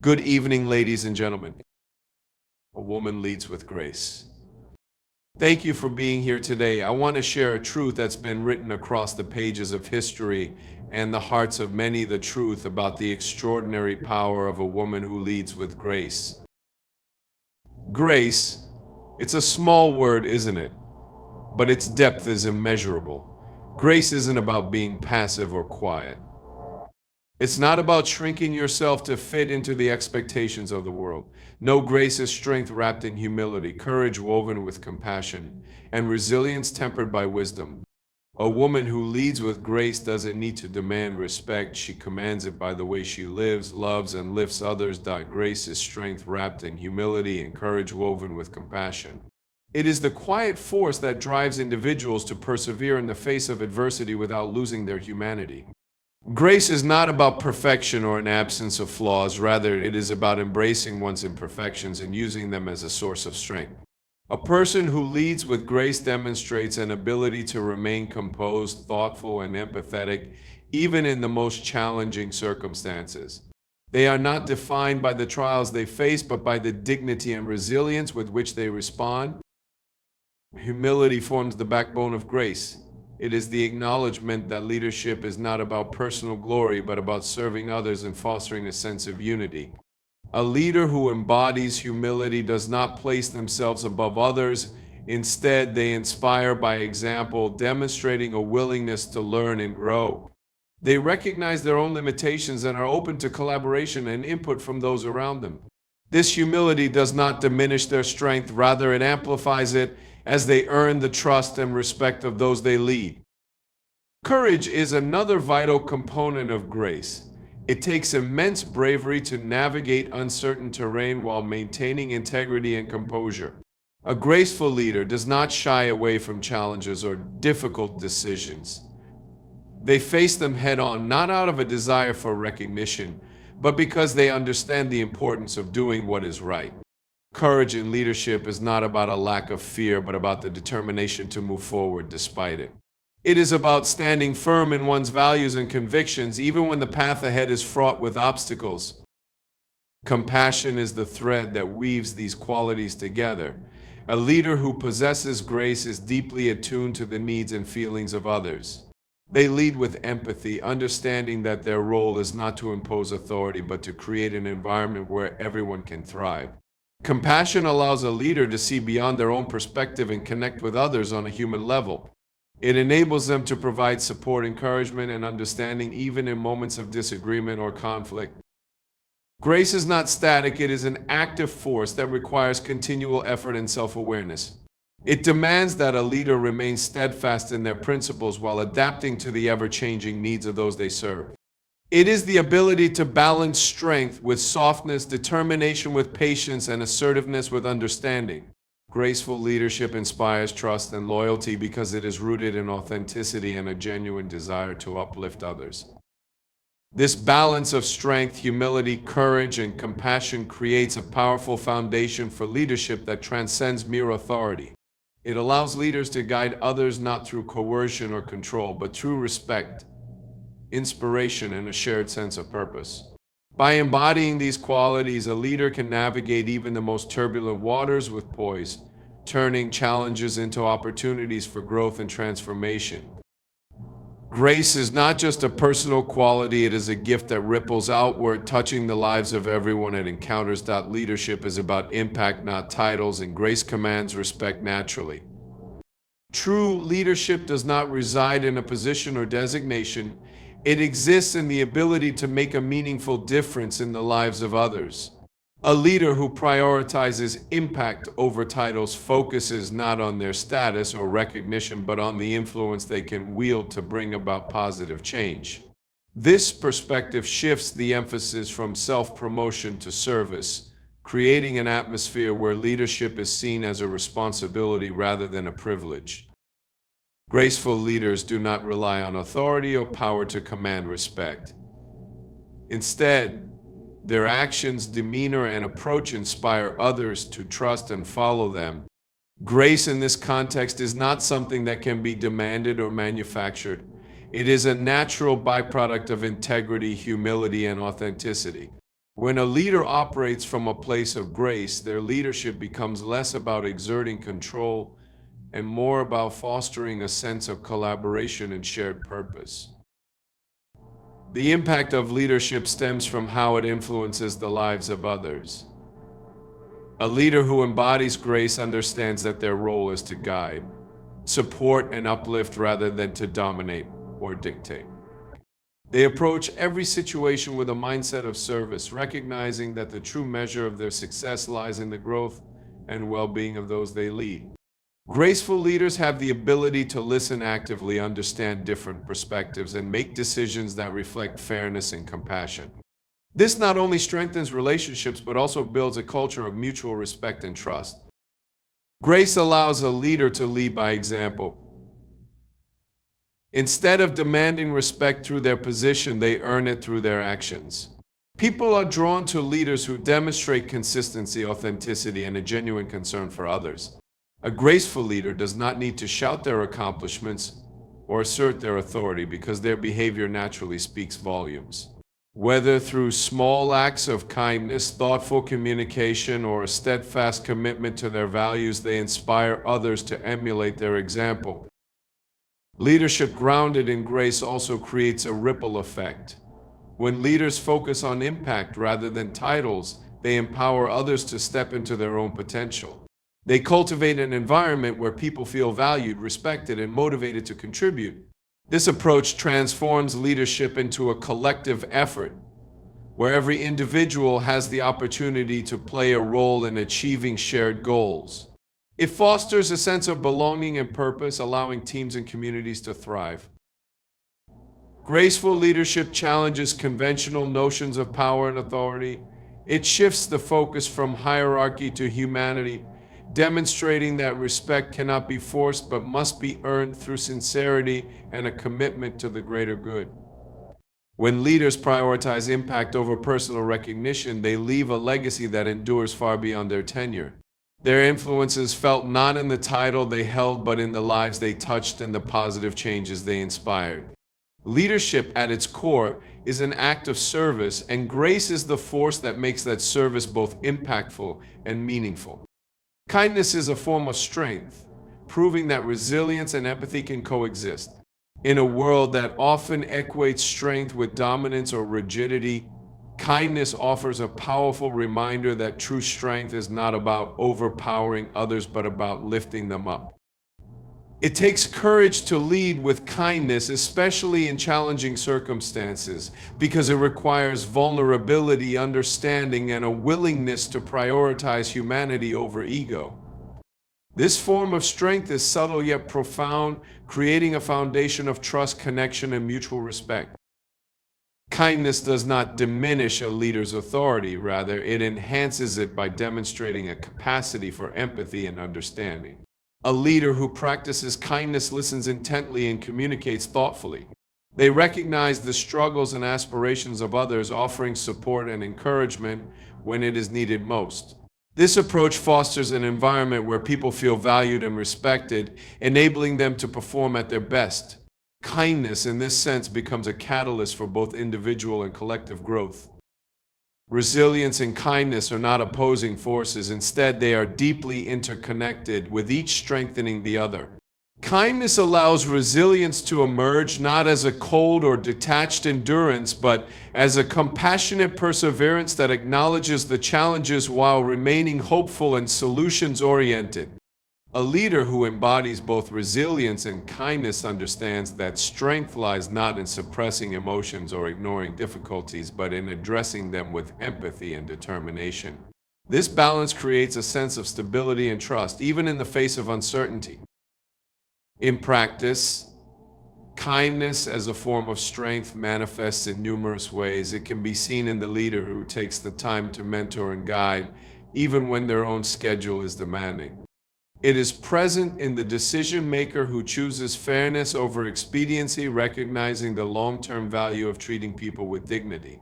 Good evening, ladies and gentlemen. A woman leads with grace. Thank you for being here today. I want to share a truth that's been written across the pages of history and the hearts of many, the truth about the extraordinary power of a woman who leads with grace. Grace, it's a small word, isn't it? But its depth is immeasurable. Grace isn't about being passive or quiet. It's not about shrinking yourself to fit into the expectations of the world. No, grace is strength wrapped in humility, courage woven with compassion, and resilience tempered by wisdom. A woman who leads with grace doesn't need to demand respect. She commands it by the way she lives, loves, and lifts others. Grace is strength wrapped in humility and courage woven with compassion. It is the quiet force that drives individuals to persevere in the face of adversity without losing their humanity. Grace is not about perfection or an absence of flaws. Rather, it is about embracing one's imperfections and using them as a source of strength. A person who leads with grace demonstrates an ability to remain composed, thoughtful, and empathetic, even in the most challenging circumstances. They are not defined by the trials they face, but by the dignity and resilience with which they respond. Humility forms the backbone of grace. It is the acknowledgement that leadership is not about personal glory, but about serving others and fostering a sense of unity. A leader who embodies humility does not place themselves above others. Instead, they inspire by example, demonstrating a willingness to learn and grow. They recognize their own limitations and are open to collaboration and input from those around them. This humility does not diminish their strength, rather, it amplifies it as they earn the trust and respect of those they lead. Courage is another vital component of grace. It takes immense bravery to navigate uncertain terrain while maintaining integrity and composure. A graceful leader does not shy away from challenges or difficult decisions. They face them head on, not out of a desire for recognition, but because they understand the importance of doing what is right. Courage in leadership is not about a lack of fear, but about the determination to move forward despite it. It is about standing firm in one's values and convictions, even when the path ahead is fraught with obstacles. Compassion is the thread that weaves these qualities together. A leader who possesses grace is deeply attuned to the needs and feelings of others. They lead with empathy, understanding that their role is not to impose authority, but to create an environment where everyone can thrive. Compassion allows a leader to see beyond their own perspective and connect with others on a human level. It enables them to provide support, encouragement, and understanding even in moments of disagreement or conflict. Grace is not static, it is an active force that requires continual effort and self-awareness. It demands that a leader remain steadfast in their principles while adapting to the ever-changing needs of those they serve. It is the ability to balance strength with softness, determination with patience, and assertiveness with understanding. Graceful leadership inspires trust and loyalty because it is rooted in authenticity and a genuine desire to uplift others. This balance of strength, humility, courage, and compassion creates a powerful foundation for leadership that transcends mere authority. It allows leaders to guide others not through coercion or control, but through respect, inspiration, and a shared sense of purpose. By embodying these qualities, a leader can navigate even the most turbulent waters with poise, turning challenges into opportunities for growth and transformation. Grace is not just a personal quality, it is a gift that ripples outward, touching the lives of everyone it encounters. Leadership is about impact, not titles, and grace commands respect naturally. True leadership does not reside in a position or designation. It exists in the ability to make a meaningful difference in the lives of others. A leader who prioritizes impact over titles focuses not on their status or recognition, but on the influence they can wield to bring about positive change. This perspective shifts the emphasis from self-promotion to service, creating an atmosphere where leadership is seen as a responsibility rather than a privilege. Graceful leaders do not rely on authority or power to command respect. Instead, their actions, demeanor, and approach inspire others to trust and follow them. Grace in this context is not something that can be demanded or manufactured. It is a natural byproduct of integrity, humility, and authenticity. When a leader operates from a place of grace, their leadership becomes less about exerting control and more about fostering a sense of collaboration and shared purpose. The impact of leadership stems from how it influences the lives of others. A leader who embodies grace understands that their role is to guide, support, and uplift rather than to dominate or dictate. They approach every situation with a mindset of service, recognizing that the true measure of their success lies in the growth and well-being of those they lead. Graceful leaders have the ability to listen actively, understand different perspectives, and make decisions that reflect fairness and compassion. This not only strengthens relationships, but also builds a culture of mutual respect and trust. Grace allows a leader to lead by example. Instead of demanding respect through their position, they earn it through their actions. People are drawn to leaders who demonstrate consistency, authenticity, and a genuine concern for others. A graceful leader does not need to shout their accomplishments or assert their authority because their behavior naturally speaks volumes. Whether through small acts of kindness, thoughtful communication, or a steadfast commitment to their values, they inspire others to emulate their example. Leadership grounded in grace also creates a ripple effect. When leaders focus on impact rather than titles, they empower others to step into their own potential. They cultivate an environment where people feel valued, respected, and motivated to contribute. This approach transforms leadership into a collective effort, where every individual has the opportunity to play a role in achieving shared goals. It fosters a sense of belonging and purpose, allowing teams and communities to thrive. Graceful leadership challenges conventional notions of power and authority. It shifts the focus from hierarchy to humanity, demonstrating that respect cannot be forced but must be earned through sincerity and a commitment to the greater good. When leaders prioritize impact over personal recognition, they leave a legacy that endures far beyond their tenure. Their influence is felt not in the title they held, but in the lives they touched and the positive changes they inspired. Leadership at its core is an act of service, and grace is the force that makes that service both impactful and meaningful. Kindness is a form of strength, proving that resilience and empathy can coexist. In a world that often equates strength with dominance or rigidity, kindness offers a powerful reminder that true strength is not about overpowering others, but about lifting them up. It takes courage to lead with kindness, especially in challenging circumstances, because it requires vulnerability, understanding, and a willingness to prioritize humanity over ego. This form of strength is subtle yet profound, creating a foundation of trust, connection, and mutual respect. Kindness does not diminish a leader's authority, rather, it enhances it by demonstrating a capacity for empathy and understanding. A leader who practices kindness listens intently and communicates thoughtfully. They recognize the struggles and aspirations of others, offering support and encouragement when it is needed most. This approach fosters an environment where people feel valued and respected, enabling them to perform at their best. Kindness, in this sense, becomes a catalyst for both individual and collective growth. Resilience and kindness are not opposing forces. Instead, they are deeply interconnected, with each strengthening the other. Kindness allows resilience to emerge not as a cold or detached endurance, but as a compassionate perseverance that acknowledges the challenges while remaining hopeful and solutions-oriented. A leader who embodies both resilience and kindness understands that strength lies not in suppressing emotions or ignoring difficulties, but in addressing them with empathy and determination. This balance creates a sense of stability and trust, even in the face of uncertainty. In practice, kindness as a form of strength manifests in numerous ways. It can be seen in the leader who takes the time to mentor and guide, even when their own schedule is demanding. It is present in the decision maker who chooses fairness over expediency, recognizing the long-term value of treating people with dignity.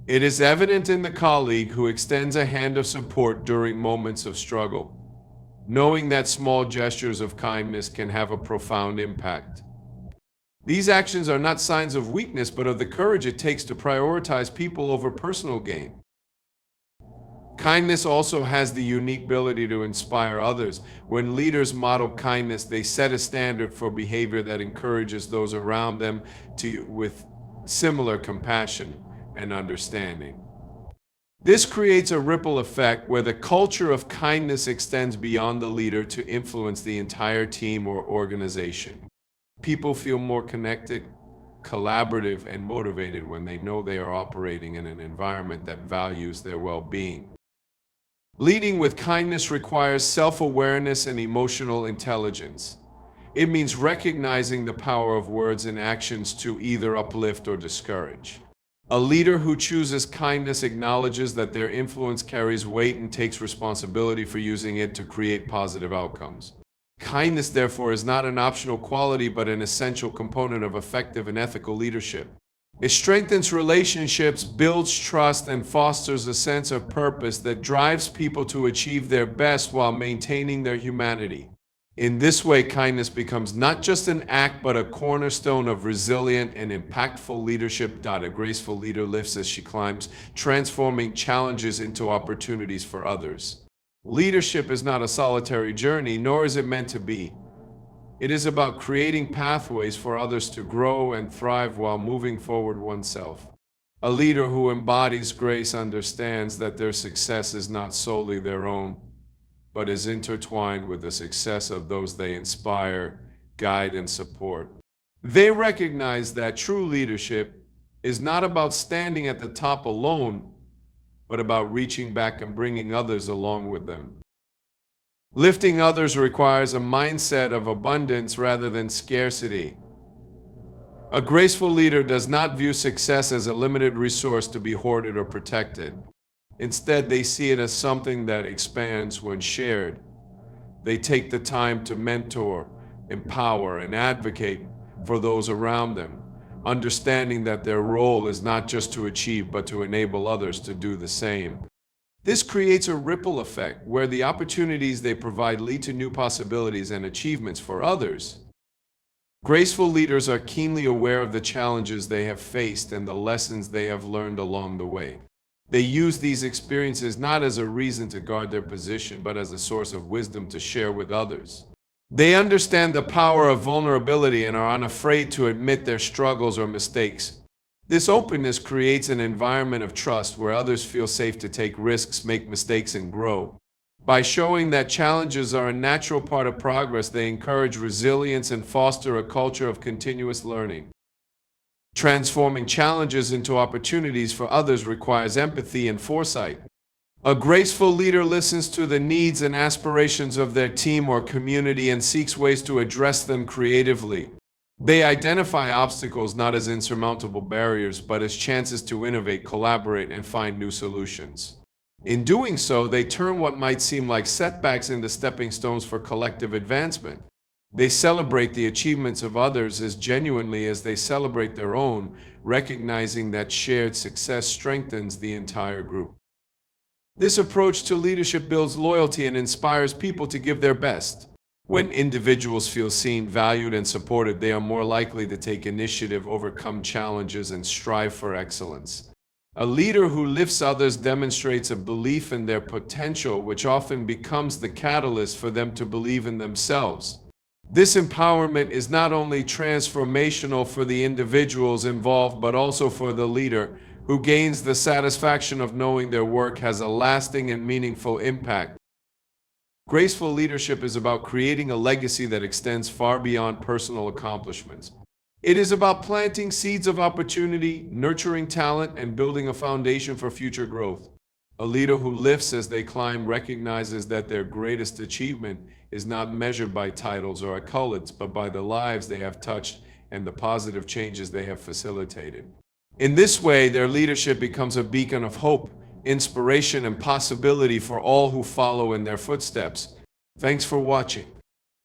It is evident in the colleague who extends a hand of support during moments of struggle, knowing that small gestures of kindness can have a profound impact. These actions are not signs of weakness, but of the courage it takes to prioritize people over personal gain. Kindness also has the unique ability to inspire others. When leaders model kindness, they set a standard for behavior that encourages those around them to with similar compassion and understanding. This creates a ripple effect where the culture of kindness extends beyond the leader to influence the entire team or organization. People feel more connected, collaborative, and motivated when they know they are operating in an environment that values their well-being. Leading with kindness requires self-awareness and emotional intelligence. It means recognizing the power of words and actions to either uplift or discourage. A leader who chooses kindness acknowledges that their influence carries weight and takes responsibility for using it to create positive outcomes. Kindness, therefore, is not an optional quality but an essential component of effective and ethical leadership. It strengthens relationships, builds trust, and fosters a sense of purpose that drives people to achieve their best while maintaining their humanity. In this way, kindness becomes not just an act, but a cornerstone of resilient and impactful leadership. A graceful leader lifts as she climbs, transforming challenges into opportunities for others. Leadership is not a solitary journey, nor is it meant to be. It is about creating pathways for others to grow and thrive while moving forward oneself. A leader who embodies grace understands that their success is not solely their own, but is intertwined with the success of those they inspire, guide, and support. They recognize that true leadership is not about standing at the top alone, but about reaching back and bringing others along with them. Lifting others requires a mindset of abundance rather than scarcity. A graceful leader does not view success as a limited resource to be hoarded or protected. Instead, they see it as something that expands when shared. They take the time to mentor, empower, and advocate for those around them, understanding that their role is not just to achieve, but to enable others to do the same. This creates a ripple effect where the opportunities they provide lead to new possibilities and achievements for others. Graceful leaders are keenly aware of the challenges they have faced and the lessons they have learned along the way. They use these experiences not as a reason to guard their position, but as a source of wisdom to share with others. They understand the power of vulnerability and are unafraid to admit their struggles or mistakes. This openness creates an environment of trust where others feel safe to take risks, make mistakes, and grow. By showing that challenges are a natural part of progress, they encourage resilience and foster a culture of continuous learning. Transforming challenges into opportunities for others requires empathy and foresight. A graceful leader listens to the needs and aspirations of their team or community and seeks ways to address them creatively. They identify obstacles not as insurmountable barriers, but as chances to innovate, collaborate, and find new solutions. In doing so, they turn what might seem like setbacks into stepping stones for collective advancement. They celebrate the achievements of others as genuinely as they celebrate their own, recognizing that shared success strengthens the entire group. This approach to leadership builds loyalty and inspires people to give their best. When individuals feel seen, valued, and supported, they are more likely to take initiative, overcome challenges, and strive for excellence. A leader who lifts others demonstrates a belief in their potential, which often becomes the catalyst for them to believe in themselves. This empowerment is not only transformational for the individuals involved, but also for the leader, who gains the satisfaction of knowing their work has a lasting and meaningful impact. Graceful leadership is about creating a legacy that extends far beyond personal accomplishments. It is about planting seeds of opportunity, nurturing talent, and building a foundation for future growth. A leader who lifts as they climb recognizes that their greatest achievement is not measured by titles or accolades, but by the lives they have touched and the positive changes they have facilitated. In this way, their leadership becomes a beacon of hope, inspiration, and possibility for all who follow in their footsteps. Thanks for watching.